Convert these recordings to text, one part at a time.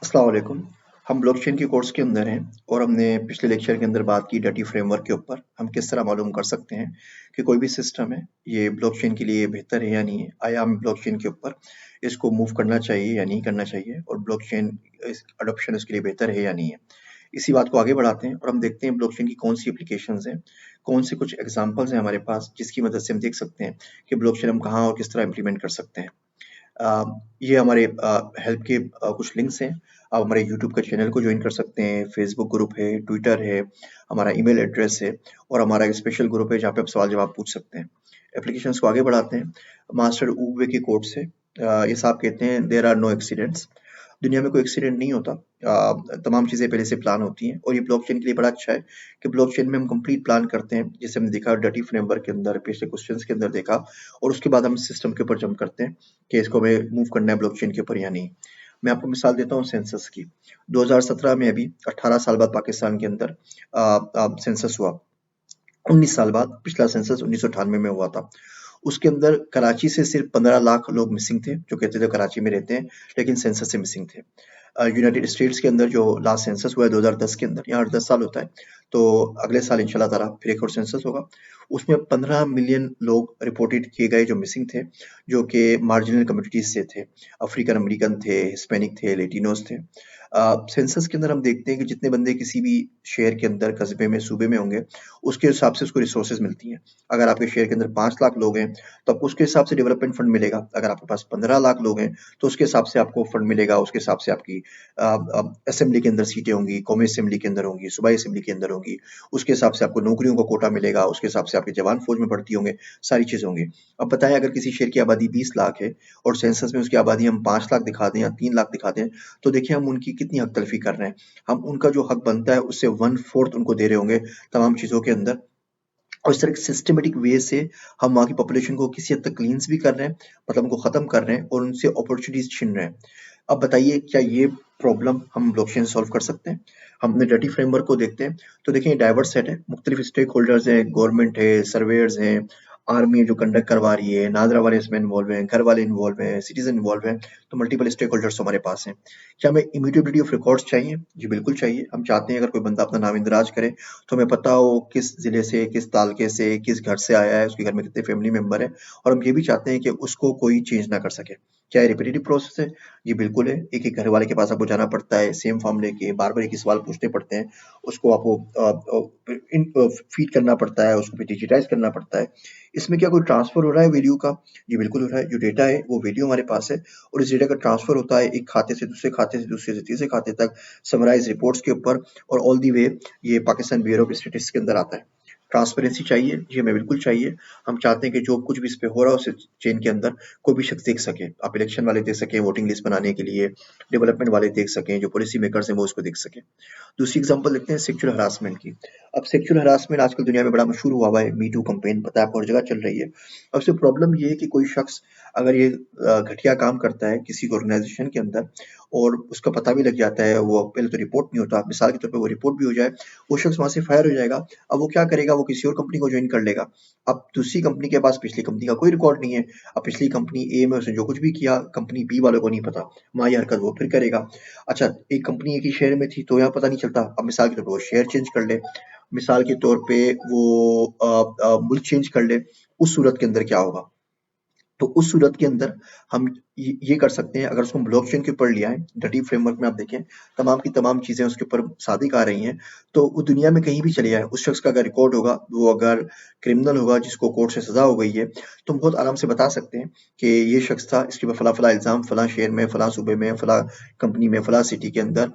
अस्सलाम वालेकुम। हम ब्लॉकचेन के कोर्स के अंदर हैं और हमने पिछले लेक्चर के अंदर बात की डर्टी फ्रेमवर्क के ऊपर। हम किस तरह मालूम कर सकते हैं कि कोई भी सिस्टम है, ये ब्लॉकचेन के लिए बेहतर है या नहीं है? आया हमें ब्लॉकचेन के ऊपर इसको मूव करना चाहिए या नहीं करना चाहिए? और ब्लॉकचेन इस अडॉप्शन इसके लिए बेहतर है या नहीं है? इसी बात को आगे बढ़ाते हैं और हम देखते हैं ब्लॉकचेन की कौन सी एप्लीकेशंस हैं, कौन से कुछ एग्जांपल्स हैं हमारे पास, जिसकी मदद से हम देख सकते हैं कि ब्लॉकचेन हम कहाँ और किस तरह इम्प्लीमेंट कर सकते हैं। अ, ये हमारे हेल्प के कुछ लिंक्स हैं। आप हमारे यूट्यूब का चैनल को ज्वाइन कर सकते हैं, फेसबुक ग्रुप है, ट्विटर है, हमारा ईमेल एड्रेस है और हमारा एक स्पेशल ग्रुप है जहाँ पे आप सवाल जवाब पूछ सकते हैं। एप्लीकेशंस को आगे बढ़ाते हैं। मास्टर उवे के कोट से ये साहब कहते हैं देयर आर नो एक्सीडेंट्स। दुनिया में कोई एक्सीडेंट नहीं होता। तमाम चीज़ें पहले से प्लान होती हैं और ये ब्लॉकचेन के लिए बड़ा अच्छा है कि ब्लॉकचेन में हम कंप्लीट प्लान करते हैं, जैसे हमने देखा डर्टी फ्रेमवर्क के अंदर, पिछले क्वेश्चंस के अंदर देखा, और उसके बाद हम सिस्टम के ऊपर जंप करते हैं कि इसको हमें मूव करना है ब्लॉकचेन के ऊपर या नहीं। मैं आपको मिसाल देता हूँ सेंसस की। 2017 में अभी 18 साल बाद पाकिस्तान के अंदर सेंसस हुआ। 19 साल बाद पिछला सेंसस 1998 में हुआ था। उसके अंदर कराची से सिर्फ 15 लाख लोग मिसिंग थे, जो कहते थे कराची में रहते हैं, लेकिन सेंसस से मिसिंग थे। यूनाइटेड स्टेट्स के अंदर जो लास्ट सेंसस हुआ है 2010 के अंदर, यहाँ हर 10 साल होता है, तो अगले साल इंशाल्लाह ताला फिर एक और सेंसस होगा। उसमें 15 मिलियन लोग रिपोर्टेड किए गए जो मिसिंग थे, जो कि मार्जिनल कम्युनिटीज से थे, अफ्रीकन अमेरिकन थे, हिस्पैनिक थे, लेटिनोस थे। सेंसस के अंदर हम देखते हैं कि जितने बंदे किसी भी शहर के अंदर, कस्बे में, सूबे में होंगे, उसके हिसाब से उसको रिसोर्सेज मिलती हैं। अगर आपके शहर के अंदर 5 लाख लोग हैं, तो आपको उसके हिसाब से डेवलपमेंट फंड मिलेगा। अगर आपके पास 15 लाख लोग हैं, तो उसके हिसाब से आपको फंड मिलेगा, उसके हिसाब से आपकी असेंबली के अंदर सीटें होंगी, कौमी असेंबली के अंदर होंगी, सूबाई असेंबली के अंदर होंगी, उसके हिसाब से आपको नौकरियों का कोटा मिलेगा, उसके हिसाब से आपके जवान फौज में भर्ती होंगे, सारी चीज़ें होंगी। अब बताएं अगर किसी शहर की आबादी 20 लाख है और सेंसस में उसकी आबादी हम 5 लाख दिखा दें या 3 लाख दिखा दें, तो देखिए हम उनकी कितनी हक तलफी कर रहे हैं। हम उनका जो हक बनता है उससे 1/4 उनको दे रहे होंगे तमाम चीज़ों के अंदर, और इस तरह के सिस्टमेटिक वे से हम वहाँ की पॉपुलेशन को किसी हद तक क्लींस भी कर रहे हैं, मतलब उनको ख़त्म कर रहे हैं और उनसे अपॉर्चुनिटीज़ छीन रहे हैं। अब बताइए क्या ये प्रॉब्लम हम ब्लॉकचेन से सॉल्व कर सकते हैं? हम अपने डर्टी फ्रेमवर्क को देखते हैं, तो देखिए ये डाइवर्स सेट है, मुख्तलिफ स्टेक होल्डर्स हैं, गवर्नमेंट है, सर्वेयर्स हैं, आर्मी है जो कंडक्ट करवा रही है, नादरा वाले इसमें इन्वॉल्व हैं, घर वाले इन्वॉल्व हैं, सिटीज़न इन्वॉल्व हैं, तो मल्टीपल स्टेक होल्डर्स हमारे पास हैं। क्या हमें इम्यूटेबिलिटी ऑफ रिकॉर्ड्स चाहिए? जी बिल्कुल चाहिए। हम चाहते हैं अगर कोई बंदा अपना नाम इंदराज करे, तो हमें पता हो किस ज़िले से, किस तालके से, किस घर से आया है, उसके घर में कितने फैमिली मेंबर हैं, और हम ये भी चाहते हैं कि उसको कोई चेंज ना कर सके। क्या ये रिपिटेटिव प्रोसेस है? जी बिल्कुल है। एक-एक घर वाले के पास आपको जाना पड़ता है, सेम फॉर्म लेके, बार-बार एक ही सवाल पूछने पड़ते हैं, उसको आपको फीड करना पड़ता है, उसको फिर डिजिटाइज़ करना पड़ता है। इसमें क्या कोई ट्रांसफ़र हो रहा है वैल्यू का? जी बिल्कुल हो रहा है। जो डेटा है, वो वैल्यू हमारे पास है और इस डेटा का ट्रांसफ़र होता है एक खाते से दूसरे खाते से, दूसरे से तीसरे खाते तक, समराइज़ रिपोर्ट्स के ऊपर, और ऑल द वे ये पाकिस्तान ब्यूरो ऑफ स्टैटिस्टिक्स के अंदर आता है। ट्रांसपेरेंसी चाहिए? जी हमें बिल्कुल चाहिए। हम चाहते हैं कि जो कुछ भी इस पे हो रहा है उस चेन के अंदर कोई भी शख्स देख सके। आप इलेक्शन वाले देख सकें, वोटिंग लिस्ट बनाने के लिए, डेवलपमेंट वाले देख सकें, जो पॉलिसी मेकर्स हैं वो उसको देख सकें। दूसरी एग्जांपल देखते हैं सेक्सुअल हरासमेंट की। अब सेक्सुअल हरासमेंट आजकल दुनिया में बड़ा मशहूर हुआ हुआ है, मी टू कैंपेन पता है आपको हर जगह चल रही है। अब इसमें प्रॉब्लम ये है कि कोई शख्स अगर ये घटिया काम करता है किसी ऑर्गेनाइजेशन के अंदर और उसका पता भी लग जाता है, वो पहले तो रिपोर्ट नहीं होता, मिसाल के तौर पे वो रिपोर्ट भी हो जाए, वो शख्स वहाँ से फायर हो जाएगा। अब वो क्या करेगा, वो किसी और कंपनी को जॉइन कर लेगा। अब दूसरी कंपनी के पास पिछली कंपनी का कोई रिकॉर्ड नहीं है। अब पिछली कंपनी ए में उसने जो कुछ भी किया, कंपनी बी वालों को नहीं पता, वहाँ ये हरकत वो फिर करेगा। अच्छा, एक कंपनी एक ही शहर में थी तो यहाँ पता नहीं चलता। अब मिसाल के तौर पे वो शहर चेंज कर ले, मिसाल के तौर पे वो मुल्क चेंज कर ले, उस सूरत के अंदर क्या होगा? तो उस सूरत के अंदर हम ये कर सकते हैं, अगर उसको ब्लॉकचेन के ऊपर ले आएँ, डर्टी फ्रेमवर्क में आप देखें, तमाम की तमाम चीज़ें उसके ऊपर सादिक आ रही हैं, तो वो दुनिया में कहीं भी चले जाए, उस शख्स का अगर रिकॉर्ड होगा, वो अगर क्रिमिनल होगा जिसको कोर्ट से सज़ा हो गई है, तो हम बहुत आराम से बता सकते हैं कि ये शख्स था, इसके ऊपर फलाँ-फलाँ इल्ज़ाम फलाँ शहर में, फलाँ सूबे में, फलाँ कंपनी में, फलाँ सिटी के अंदर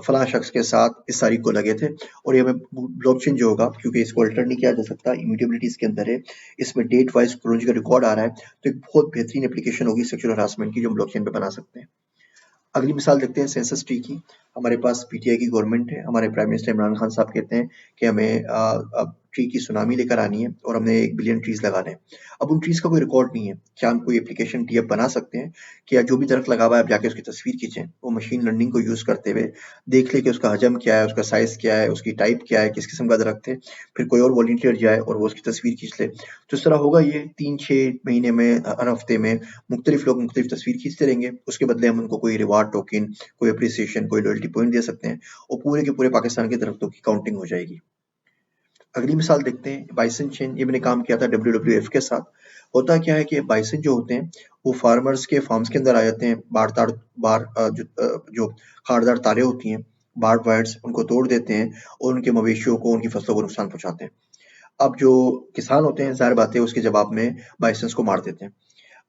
फलाँ शख्स के साथ इस तारीख को लगे थे, और ये हमें ब्लॉकचेन जो होगा, क्योंकि इसको अल्टर नहीं किया जा सकता, इम्यूटेबिलिटी इसके अंदर है, इसमें डेट वाइज़ क्रोनोलॉजिकल रिकॉर्ड आ रहा है, तो एक बहुत बेहतरीन एप्लीकेशन होगी सेक्सुअल हरासमेंट की जो हम ब्लॉकचेन पे बना सकते हैं। अगली मिसाल देखते हैं सेंसस ट्री की। हमारे पास पीटीआई की गवर्नमेंट है, हमारे प्राइम मिनिस्टर इमरान खान साहब कहते हैं कि हमें ट्री की सुनामी लेकर आनी है और हमने 1 बिलियन ट्रीज लगाने हैं। अब उन ट्रीज का कोई रिकॉर्ड नहीं है। क्या हम कोई एप्लीकेशन टीएफ बना सकते हैं कि या जो भी दरख्त लगा हुआ है आप जाके उसकी तस्वीर खींचें, वो मशीन लर्निंग को यूज करते हुए देख ले कि उसका हजम क्या है, उसका साइज क्या है, उसकी टाइप क्या है, किस किस्म का दरख्त है, फिर कोई और वॉलंटियर जाए और वो उसकी तस्वीर खींच ले। तो इस तरह होगा ये 3-6 महीने में, हर हफ्ते में मुख्तलिफ लोग मुख्तलिफ तस्वीर खींचते रहेंगे। उसके बदले हम उनको कोई रिवार्ड टोकन, कोई अप्रिसिएशन, कोई लॉयल्टी पॉइंट दे सकते हैं और पूरे के पूरे पाकिस्तान के दरख्तों की काउंटिंग हो जाएगी। अगली मिसाल देखते हैं बाइसन चेन। ये मैंने काम किया था WWF के साथ। होता क्या है कि बाइसन जो होते हैं वो फार्मर्स के फार्म्स के अंदर आ जाते हैं, जो खारदार तारे होती हैं, बार्ड वायर्स, उनको तोड़ देते हैं और उनके मवेशियों को, उनकी फसलों को नुकसान पहुंचाते हैं। अब जो किसान होते हैं, ज़ाहिर बात है, उसके जवाब में बाइसन्स को मार देते हैं।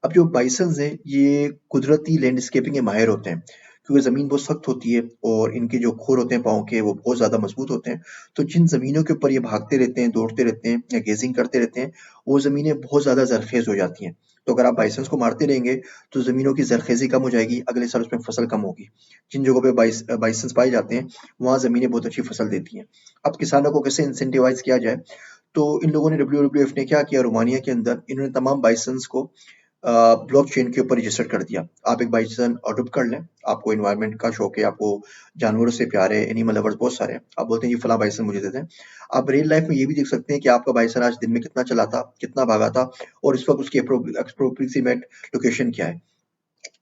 अब जो बाइसन्स हैं ये कुदरती लैंडस्केपिंग के माहिर होते हैं, क्योंकि ज़मीन बहुत सख्त होती है और इनके जो खुर होते हैं पाँव के, वो बहुत ज़्यादा मजबूत होते हैं। तो जिन ज़मीनों के ऊपर ये भागते रहते हैं, दौड़ते रहते हैं या गेजिंग करते रहते हैं, वो ज़मीनें बहुत ज़्यादा ज़रख़ेज़ हो जाती हैं। तो अगर आप बाइसन्स को मारते रहेंगे तो ज़मीनों की ज़रख़ेज़ी कम हो जाएगी, अगले साल उसमें फसल कम होगी। जिन जगहों पे बाइसन्स पाए जाते हैं वहाँ ज़मीनें बहुत अच्छी फसल देती हैं। अब किसानों को कैसे इंसेंटिवाइज़ किया जाए? तो इन लोगों ने, WWF ने क्या किया, रोमानिया के अंदर इन्होंने तमाम बाइसन्स को ब्लॉकचेन के ऊपर रजिस्टर कर दिया। आप एक बाइसन अडॉप्ट कर लें, आपको एनवायरनमेंट का शौक है, आपको जानवरों से प्यार है, एनिमल लवर्स बहुत सारे हैं, आप बोलते हैं ये फला बाइसन मुझे दे दें। आप रियल लाइफ में ये भी देख सकते हैं कि आपका बाइसन आज दिन में कितना चला था, कितना भागा था और इस वक्त उसकी अप्रोप्रिएट लोकेशन क्या है।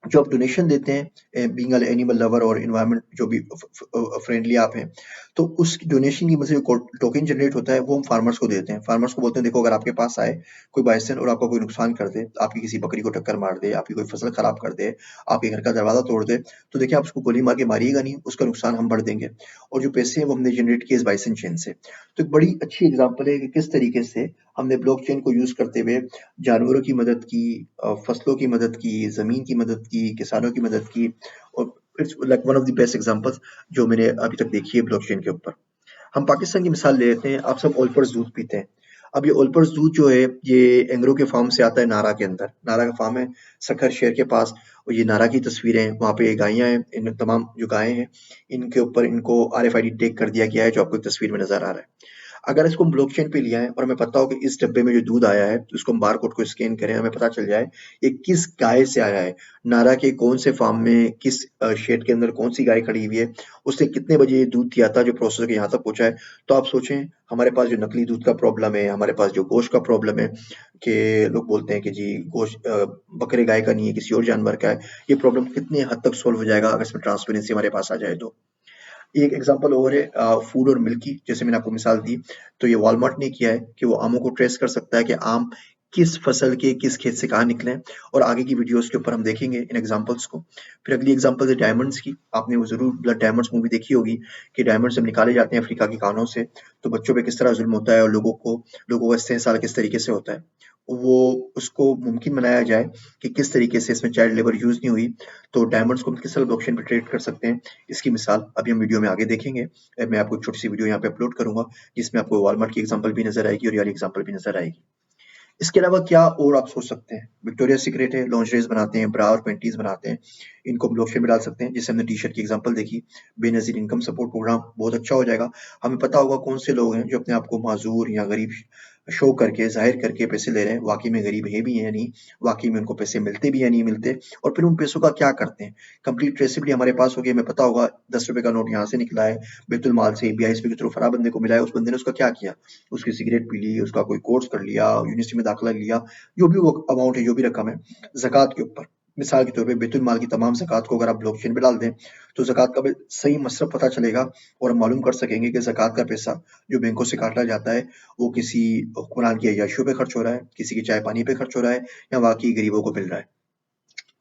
जो आप डोनेशन देते हैं, बीइंग एन एनिमल लवर और एनवायरनमेंट जो भी फ्रेंडली आप हैं, तो उस डोनेशन की वजह से टोकन जनरेट होता है, वो हम फार्मर्स को देते हैं। फार्मर्स को बोलते हैं देखो, अगर आपके पास आए कोई बाइसन और आपका कोई नुकसान कर दे, आपकी किसी बकरी को टक्कर मार दे, आपकी कोई फसल खराब कर दे, आपके घर का दरवाजा तोड़ दे, तो देखिए आप उसको गोली मार के मारिएगा नहीं, उसका नुकसान हम भर देंगे और जो पैसे हैं वो हमने जनरेट किए इस बाइसन चेन से। तो एक बड़ी अच्छी एग्जाम्पल है कि किस तरीके से हमने ब्लॉकचेन को यूज करते हुए जानवरों की मदद की, फसलों की मदद की, ज़मीन की मदद की, किसानों की मदद की और it's like one of the best examples जो मैंने अभी तक देखी है ब्लॉकचेन के ऊपर। हम पाकिस्तान की मिसाल ले लेते हैं। आप सब ओलपर्स दूध पीते हैं। अब ये ओलपर्स दूध जो है ये एंग्रो के फार्म से आता है, नारा के अंदर। नारा का फार्म है सखर शहर के पास और ये नारा की तस्वीरें हैं। वहाँ पे गायें हैं, इन तमाम जो गायें हैं इनके ऊपर इनको RFID टैग कर दिया गया है जो आपको तस्वीर में नजर आ रहा है। अगर इसको हम ब्लॉकचेन पे लिया है और हमें पता हो कि इस डब्बे में जो दूध आया है तो उसको हम बारकोड को स्कैन करें, हमें पता चल जाए ये किस गाय से आया है, नारा के कौन से फार्म में, किस शेड के अंदर कौन सी गाय खड़ी हुई है, उसने कितने बजे ये दूध दिया था जो प्रोसेसर के यहाँ तक पहुंचा है। तो आप सोचें, हमारे पास जो नकली दूध का प्रॉब्लम है, हमारे पास जो गोश्त का प्रॉब्लम है कि लोग बोलते हैं कि जी गोश्त बकरे गाय का नहीं है, किसी और जानवर का है, ये प्रॉब्लम कितने हद तक सोल्व हो जाएगा अगर इसमें ट्रांसपेरेंसी हमारे पास आ जाए तो। एक एग्जांपल और है फूड और मिल्क की, जैसे मैंने आपको मिसाल दी। तो ये वॉलमार्ट ने किया है कि वो आमों को ट्रेस कर सकता है कि आम किस फसल के किस खेत से कहाँ निकले हैं और आगे की वीडियोस के ऊपर हम देखेंगे इन एग्जांपल्स को। फिर अगली एग्जांपल है डायमंड्स की। आपने वो जरूर ब्लड डायमंड्स मूवी देखी होगी कि डायमंड्स जब निकाले जाते हैं अफ्रीका की खानों से तो बच्चों पे किस तरह जुल्म होता है और लोगों का इस्तेहसाल किस तरीके से होता है। वो उसको मुमकिन बनाया जाए कि किस तरीके से इसमें चाइल्ड लेबर यूज नहीं हुई, तो डायमंड्स को हम किस तरह ब्लॉकचेन पे ट्रेड कर सकते हैं, इसकी मिसाल अभी हम वीडियो में आगे देखेंगे। मैं आपको एक छोटी सी वीडियो यहाँ पे अपलोड करूंगा जिसमें आपको वॉलमार्ट की एग्जांपल भी नजर आएगी और ये वाली एग्जांपल भी नजर आएगी। इसके अलावा क्या और आप सोच सकते हैं? विक्टोरिया सीक्रेट है, लॉन्जरीज बनाते हैं, ब्रा और पैंटीज बनाते हैं, इनको हम ब्लॉकचेन में डाल सकते हैं। जैसे हमने टी शर्ट की एग्जांपल देखी, बेनजीर इनकम सपोर्ट प्रोग्राम बहुत अच्छा हो जाएगा। हमें पता होगा कौन से लोग हैं जो अपने आप को माजूर या गरीब शो करके, जाहिर करके पैसे ले रहे हैं, वाकई में गरीब है भी या नहीं, वाकई में उनको पैसे मिलते भी या नहीं मिलते, और फिर उन पैसों का क्या करते हैं। कंप्लीट ट्रेसिबिलिटी हमारे पास होगी, हमें पता होगा 10 रुपए का नोट यहाँ से निकला है बैतुल माल से, BISP के थ्रू फला बंदे को मिला है, उस बंदे ने उसका क्या किया, उसकी सिगरेट पी ली, उसका कोई कोर्स कर लिया, यूनिवर्सिटी में दाखिला लिया, जो भी वो अमाउंट है, जो भी रकम है। ज़कात के ऊपर मिसाल के तौर पे बैतुल माल की तमाम ज़कात को अगर आप ब्लॉकचेन पे डाल दें तो ज़कात का भी सही मसरफ पता चलेगा और हम मालूम कर सकेंगे कि ज़कात का पैसा जो बैंकों से काटा जाता है वो किसी हुक्मरान की अय्याशियों पे खर्च हो रहा है, किसी की चाय पानी पे खर्च हो रहा है या वाकई गरीबों को मिल रहा है।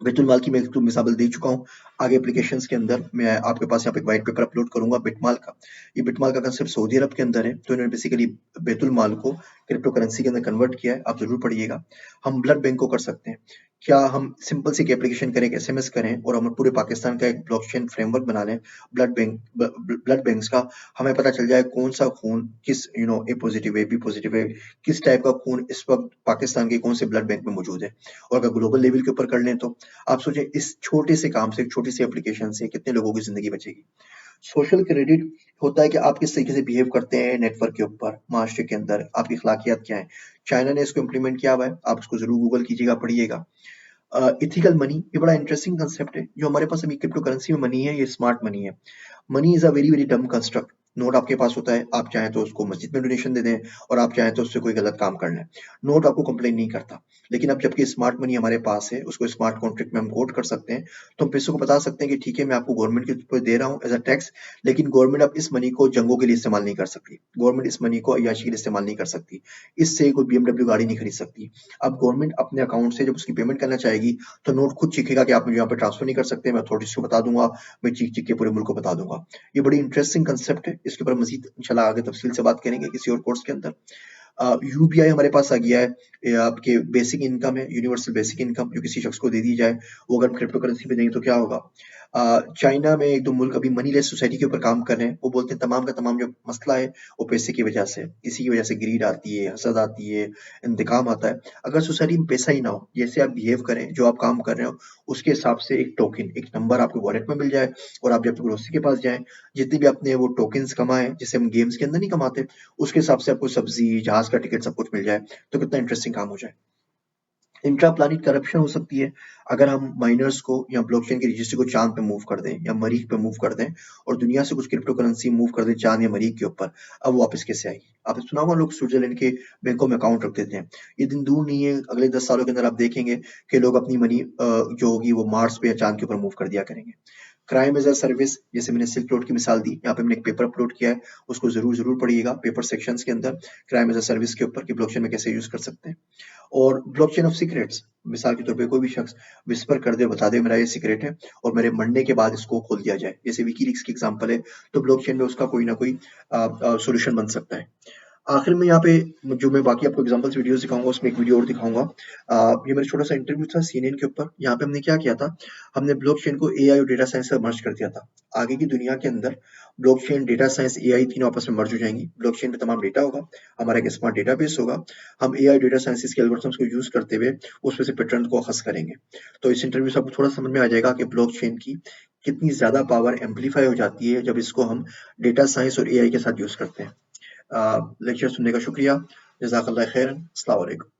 बैतुल माल की मैं एक तो मिसाल दे चुका हूँ। आगे एप्लीकेशंस के अंदर मैं आपके पास यहाँ पे एक व्हाइट पेपर अपलोड करूंगा बिटमाल का। ये बिटमाल का कंसेप्ट सऊदी अरब के अंदर है, तो इन्होंने बेसिकली बैतुल माल को क्रिप्टो करेंसी के अंदर कन्वर्ट किया है। आप जरूर पढ़िएगा। हम ब्लड बैंक को कर सकते हैं। क्या हम सिंपल सी एक एप्लीकेशन करें, एक SMS करें और हम पूरे पाकिस्तान का एक ब्लॉकचेन फ्रेमवर्क बना लें ब्लड बैंक्स का। हमें पता चल जाए कौन सा खून किस ए पॉजिटिव है, बी पॉजिटिव है, किस टाइप का खून इस वक्त पाकिस्तान के कौन से ब्लड बैंक में मौजूद है। और अगर ग्लोबल लेवल के ऊपर कर लें तो आप सोचें इस छोटे से काम से, एक छोटी सी एप्लीकेशन से कितने लोगों की जिंदगी बचेगी। सोशल क्रेडिट होता है कि आप किस तरीके से बिहेव करते हैं नेटवर्क के ऊपर, माशरे के अंदर, आपकी अखलाकियात क्या है। चाइना ने इसको इम्प्लीमेंट किया हुआ है, आप उसको जरूर गूगल कीजिएगा, पढ़िएगा। इथिकल मनी, ये बड़ा इंटरेस्टिंग कंसेप्ट है। जो हमारे पास अभी क्रिप्टो करेंसी में मनी है, ये स्मार्ट मनी है। Money is a very very डम कंस्ट्रक्ट। नोट आपके पास होता है, आप चाहें तो उसको मस्जिद में डोनेशन दे दें, और आप चाहें तो उससे कोई गलत काम कर लें, नोट आपको कंप्लेन नहीं करता। लेकिन अब जबकि स्मार्ट मनी हमारे पास है, उसको स्मार्ट कॉन्ट्रैक्ट में हम कोट कर सकते हैं, तो हम पैसों को बता सकते हैं कि ठीक है, मैं आपको गवर्नमेंट के ऊपर दे रहा हूँ एज अ टैक्स, लेकिन गवर्नमेंट अब इस मनी को जंगों के लिए इस्तेमाल नहीं कर सकती, गवर्नमेंट इस मनी को अय्याशी के लिए इस्तेमाल नहीं कर सकती, इससे कोई BMW गाड़ी नहीं खरीद सकती। अब गवर्नमेंट अपने अकाउंट से जब उसकी पेमेंट करना चाहेगी, तो नोट खुद चीखेगा कि आप मुझे यहाँ पे ट्रांसफर नहीं कर सकते, मैं अथॉरिटीज को बता दूंगा, मैं चीख चीख के पूरे मुल्क को बता दूंगा। ये बड़ी इंटरेस्टिंग कंसेप्ट है, इसके ऊपर मजीद इंशाल्लाह आगे तफसील से बात करेंगे किसी और कोर्स के अंदर। यूबीआई हमारे पास आ गया है, ये आपके बेसिक इनकम है, यूनिवर्सल बेसिक इनकम, जो किसी शख्स को दे दी जाए, वो अगर क्रिप्टो करेंसी में देंगे तो क्या होगा। चाइना में एक दो मुल्क अभी मनी लेस सोसाइटी के ऊपर काम कर रहे हैं, वो बोलते हैं तमाम का तमाम जो मसला है वो पैसे की वजह से, इसी की वजह से ग्रीड आती है, हसद आती है, इंतकाम आता है। अगर सोसाइटी में पैसा ही ना हो, जैसे आप बिहेव करें, जो आप काम कर रहे हो, उसके हिसाब से एक टोकन, एक नंबर आपके वॉलेट में मिल जाए, और आप जब ग्रोसरी के पास जाएं, जितने भी आपने वो टोकन्स कमाए, जिसे हम गेम्स के अंदर नहीं कमाते, उसके हिसाब से आपको सब्जी, जहाज का टिकट सब कुछ मिल जाए, तो कितना इंटरेस्टिंग काम हो जाए। इंट्रा प्लानिट करप्शन हो सकती है, अगर हम माइनर्स को या ब्लॉकचेन के रजिस्ट्री को चांद पे मूव कर दें या मरीख पे मूव कर दें, और दुनिया से कुछ क्रिप्टो करेंसी मूव कर दें चांद या मरीख के ऊपर, अब वो वापस कैसे आएगी। आपने सुना होगा लोग स्विट्जरलैंड के बैंकों में अकाउंट रख देते हैं, ये दिन दूर नहीं है, अगले 10 सालों के अंदर आप देखेंगे कि लोग अपनी मनी जो होगी वो मार्स पे या चांद के ऊपर मूव कर दिया करेंगे। क्राइम एज अ सर्विस, जैसे मैंने सिल्क रोड की मिसाल दी, यहाँ पे मैंने एक पेपर अपलोड किया है, उसको जरूर जरूर पढ़िएगा, पेपर सेक्शंस के अंदर क्राइम एज अ सर्विस के ऊपर कि ब्लॉकचेन में कैसे यूज कर सकते हैं। और ब्लॉकचेन ऑफ सीक्रेट्स, मिसाल के तौर पे कोई भी शख्स विस्पर कर दे, बता दे मेरा ये सीक्रेट है, और मेरे मरने के बाद इसको खोल दिया जाए, जैसे विकीलीक्स की एग्जांपल है, तो ब्लॉकचेन में उसका कोई ना कोई सॉल्यूशन बन सकता है। आखिर में यहाँ पे जो मैं बाकी आपको एग्जांपल्स वीडियोस दिखाऊंगा, उसमें एक वीडियो और दिखाऊंगा। ये मेरा छोटा सा इंटरव्यू था सीएनएन के ऊपर। यहाँ पे हमने क्या किया था, हमने ब्लॉकचेन को एआई और डेटा साइंस से मर्ज कर दिया था। आगे की दुनिया के अंदर ब्लॉकचेन, डेटा साइंस, एआई तीनों आपस में मर्ज हो जाएंगी। ब्लॉकचेन पे तमाम डेटा होगा, हमारा एक स्मार्ट डेटाबेस होगा, हम एआई डेटा साइंसेस के एल्गोरिथम्स को यूज करते हुए उसमें से पैटर्न को अखज़ करेंगे। तो इस इंटरव्यू से आपको थोड़ा समझ में आ जाएगा कि ब्लॉकचेन की कितनी ज्यादा पावर एम्पलीफाई हो जाती है जब इसको हम डेटा साइंस और एआई के साथ यूज करते हैं। लेक्चर सुनने का शुक्रिया। जज़ाकल्लाह खैरन। अस्सलाम वालेकुम।